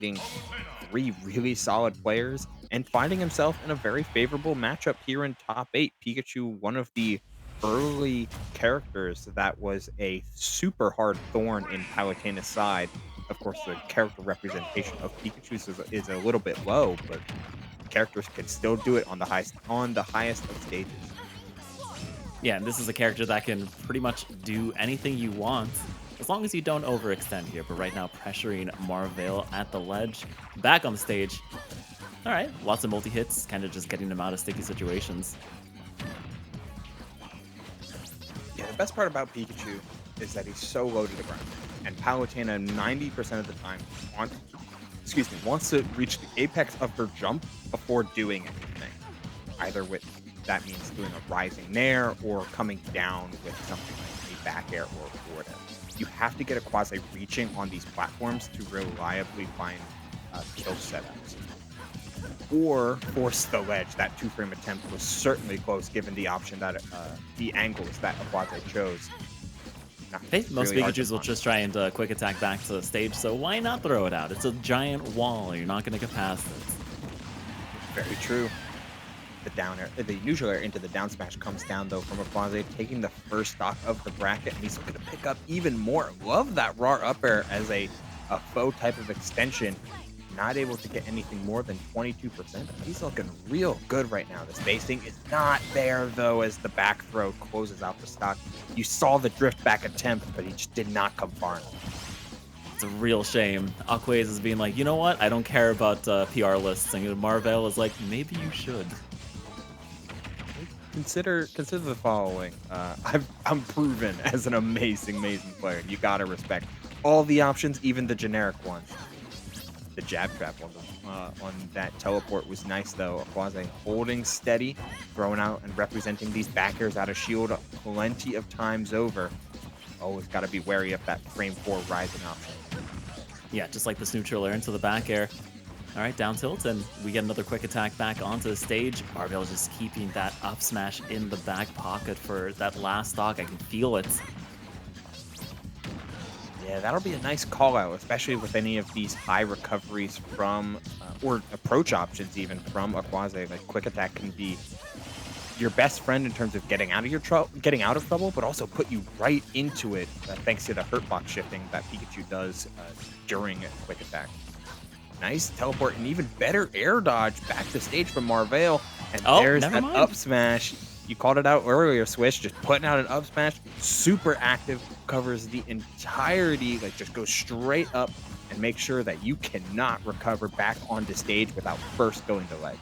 being three really solid players and finding himself in a very favorable matchup here in top 8. Pikachu, one of the early characters that was a super hard thorn in Palutena's side. Of course, the character representation of Pikachu's is a little bit low, but characters can still do it on the highest of stages. Yeah, and this is a character that can pretty much do anything you want as long as you don't overextend here. But right now, pressuring Marvale at the ledge, back on the stage. All right, lots of multi-hits, kind of just getting him out of sticky situations. Yeah, the best part about Pikachu is that he's so low to the ground, and Palutena 90% of the time wants to reach the apex of her jump before doing anything. Either with that means doing a rising nair or coming down with something like a back air or a forward air. You have to get a quasi reaching on these platforms to reliably find kill setups. Or force the ledge. That two-frame attempt was certainly close given the option that the angles that Aquaze chose. Hey, It's most really hard to Pikachus will find. just try and quick attack back to the stage, so why not throw it out? It's a giant wall. You're not going to get past it. Very true. The neutral air into the down smash comes down though from Aquaze, taking the first stock of the bracket, and he's looking to pick up even more. Love that raw up air as a faux type of extension. Not able to get anything more than 22%. He's looking real good right now. The spacing is not there though as the back throw closes out the stock. You saw the drift back attempt, but he just did not come far enough. It's a real shame. Aquaze is being like, you know what? I don't care about PR lists. And Marvale is like, maybe you should. Consider the following. I'm proven as an amazing player. You gotta respect all the options, even the generic ones. The jab trap on that teleport was nice though. Aquaze holding steady, throwing out and representing these backers out of shield plenty of times over. Always got to be wary of that frame 4 rising option. Yeah, just like this neutral air into the back air. All right, down tilt, and we get another quick attack back onto the stage. Marvale just keeping that up smash in the back pocket for that last stock. I can feel it. Yeah, that'll be a nice call out, especially with any of these high recoveries from, or approach options even from Aquaze. Like quick attack can be your best friend in terms of getting out of trouble, but also put you right into it thanks to the hurt box shifting that Pikachu does during quick attack. Nice teleport and even better air dodge back to stage from Marvale, and there's never that mind. up smash. You called it out earlier, Swish. Just putting out an up smash, super active, covers the entirety, like just goes straight up and make sure that you cannot recover back onto stage without first going to ledge.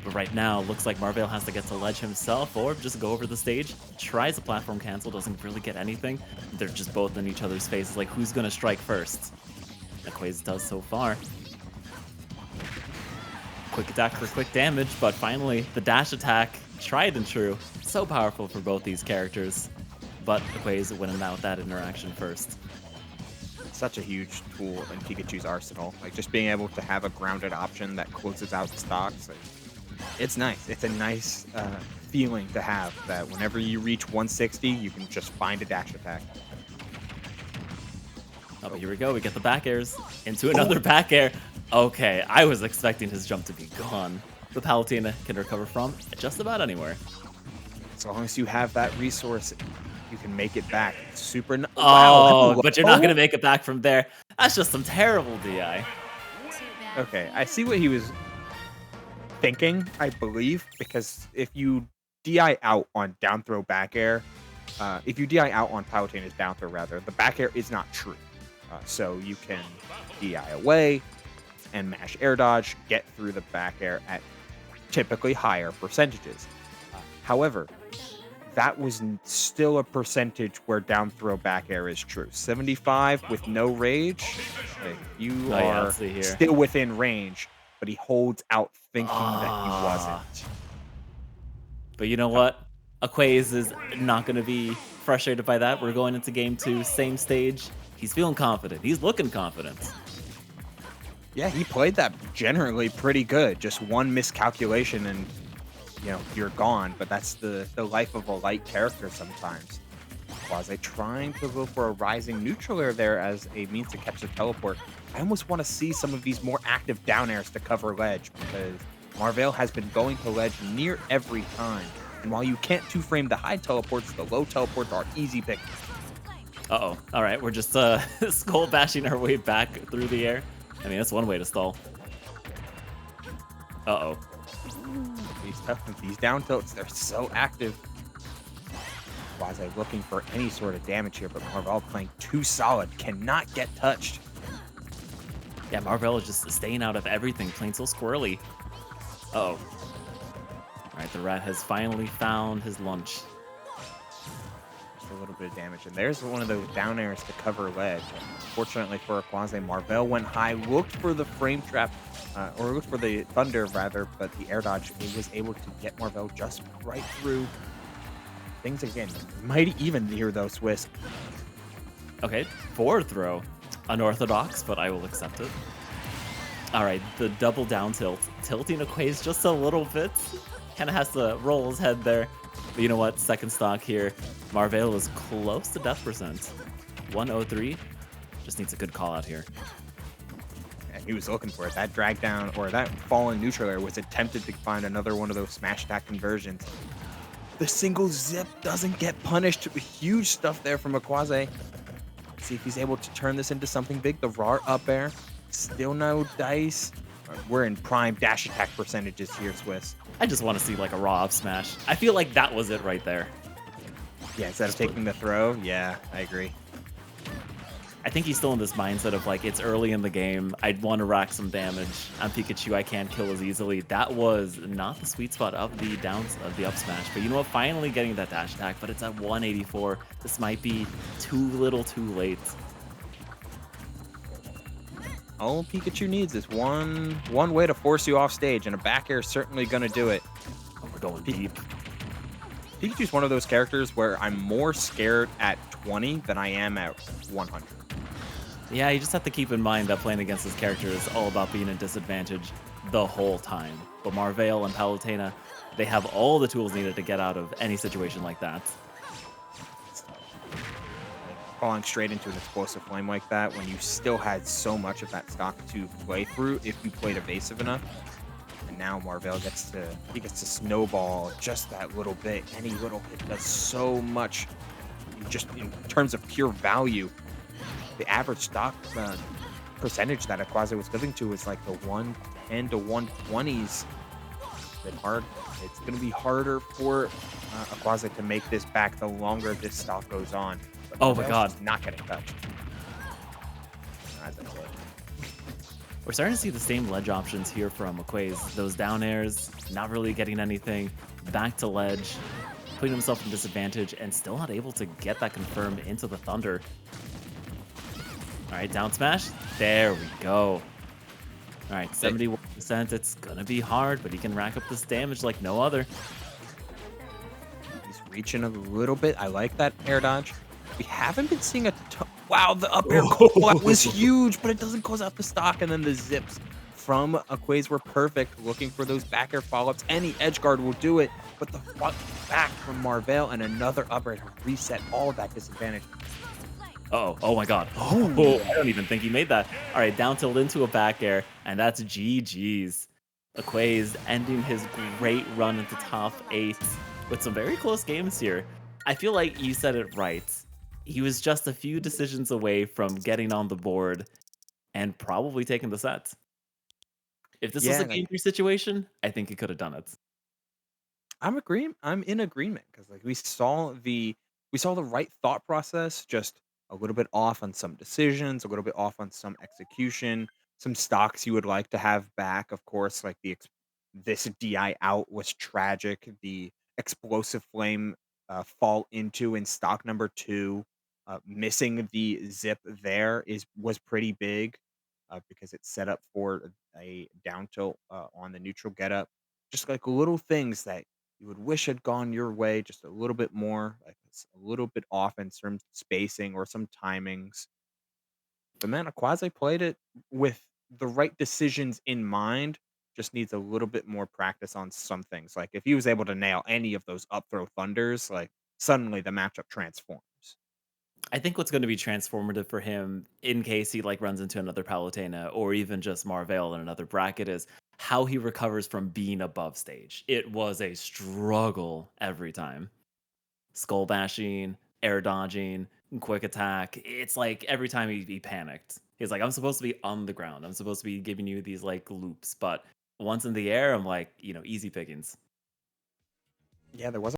But right now, looks like Marvale has to get to ledge himself or just go over the stage. Tries a platform cancel, doesn't really get anything. They're just both in each other's faces, like who's going to strike first? Aquaze does so far. Quick attack for quick damage, but finally, the dash attack, tried and true. So powerful for both these characters. But Aquaze winning out that interaction first. Such a huge tool in Pikachu's arsenal. Like just being able to have a grounded option that closes out stocks. Like, it's nice. It's a nice feeling to have that whenever you reach 160, you can just find a dash attack. Oh, but here we go. We get the back airs into another back air. Okay, I was expecting his jump to be gone. The Palutena can recover from just about anywhere. As long as you have that resource, you can make it back. Oh, Wow, but you're not going to make it back from there. That's just some terrible DI. Okay, I see what he was thinking, I believe, because if you DI out on down throw back air, if you DI out on Palutena's down throw, rather, the back air is not true. So you can DI away and mash air dodge, get through the back air at typically higher percentages. However, that was still a percentage where down throw back air is true. 75 with no rage. Like, you are still within range, but he holds out thinking that he wasn't. But you know what? Aquaze is not going to be frustrated by that. We're going into game 2, same stage. He's feeling confident. He's looking confident. Yeah, he played that generally pretty good. Just one miscalculation and, you know, you're gone. But that's the life of a light character sometimes. Aquaze trying to go for a rising neutral air there as a means to catch the teleport. I almost want to see some of these more active down airs to cover ledge because Marvale has been going to ledge near every time. And while you can't two-frame the high teleports, the low teleports are easy pick. Uh-oh. All right, we're just skull bashing our way back through the air. I mean, that's one way to stall. Uh-oh. These down tilts, they're so active. Quasi looking for any sort of damage here, but Marvell playing too solid, cannot get touched. Yeah, Marvell is just staying out of everything, playing so squirrely. Uh-oh. All right, the rat has finally found his lunch. Just a little bit of damage, and there's one of those down airs to cover ledge. Fortunately for Aquaze, Marvell went high, looked for the frame trap, or looked for the thunder rather, but the air dodge, he was able to get Marvell just right through. Things again, mighty even here though, Swiss. Okay, forward throw. Unorthodox, but I will accept it. All right, the double down tilt. Tilting Aquaze just a little bit. Kind of has to roll his head there. But you know what? Second stock here. Marvale is close to death percent. 103. Just needs a good call out here. And he was looking for it. That drag down or that fallen neutral air was attempted to find another one of those smash attack conversions. The single zip doesn't get punished. Huge stuff there from Aquaze. See if he's able to turn this into something big. The raw up air. Still no dice. We're in prime dash attack percentages here, Swiss. I just want to see like a raw up smash. I feel like that was it right there. Yeah, instead of taking the throw. Yeah, I agree. I think he's still in this mindset of like, it's early in the game. I'd want to rack some damage. I'm Pikachu. I can't kill as easily. That was not the sweet spot of the up smash. But you know what? Finally getting that dash attack, but it's at 184. This might be too little too late. All Pikachu needs is one way to force you off stage, and a back air is certainly going to do it. Oh, we're going deep. Pikachu's one of those characters where I'm more scared at 20 than I am at 100. Yeah, you just have to keep in mind that playing against this character is all about being a disadvantage the whole time. But Marvale and Palutena, they have all the tools needed to get out of any situation like that. Falling straight into an explosive flame like that when you still had so much of that stock to play through if you played evasive enough. And now Marvell gets to snowball just that little bit. Any little hit does so much just in terms of pure value. The average stock percentage that Aquaze was living to is like the 110 to 120s. It's going to be harder for Aquaze to make this back the longer this stock goes on. But Oh my god. not getting touched. As I said. We're starting to see the same ledge options here from Aquaze. Those down airs, not really getting anything. Back to ledge, putting himself in disadvantage, and still not able to get that confirmed into the thunder. All right, down smash. There we go. All right, 71%. It's gonna be hard, but he can rack up this damage like no other. He's reaching a little bit. I like that air dodge. We haven't been seeing a ton. Wow, the up air was huge, but it doesn't close out the stock. And then the zips from Aquaze were perfect, looking for those back air follow-ups. Any edge guard will do it, but the back from Marvell and another up air to reset all of that disadvantage. Oh my god. Oh, I don't even think he made that. All right, down tilt into a back air, and that's GG's. Aquaze ending his great run into top 8 with some very close games here. I feel like you said it right. He was just a few decisions away from getting on the board and probably taking the set. If this was Yeah, a game 3 situation, I think he could have done it. I'm agreeing. I'm in agreement because like we saw the right thought process, just a little bit off on some decisions, a little bit off on some execution, some stocks you would like to have back. Of course, like this DI out was tragic. The explosive flame fall into in stock number 2, missing the zip there was pretty big because it's set up for a down tilt on the neutral getup. Just like little things that you would wish had gone your way just a little bit more, like it's a little bit off in some spacing or some timings. But man, Aquaze played it with the right decisions in mind. Just needs a little bit more practice on some things. Like if he was able to nail any of those up throw thunders, like suddenly the matchup transforms. I think what's going to be transformative for him in case he like runs into another Palutena or even just Marvale in another bracket is how he recovers from being above stage. It was a struggle every time. Skull bashing, air dodging, quick attack. It's like every time he panicked. He's like, I'm supposed to be on the ground. I'm supposed to be giving you these like loops, but once in the air, I'm like, easy pickings. Yeah, there wasn't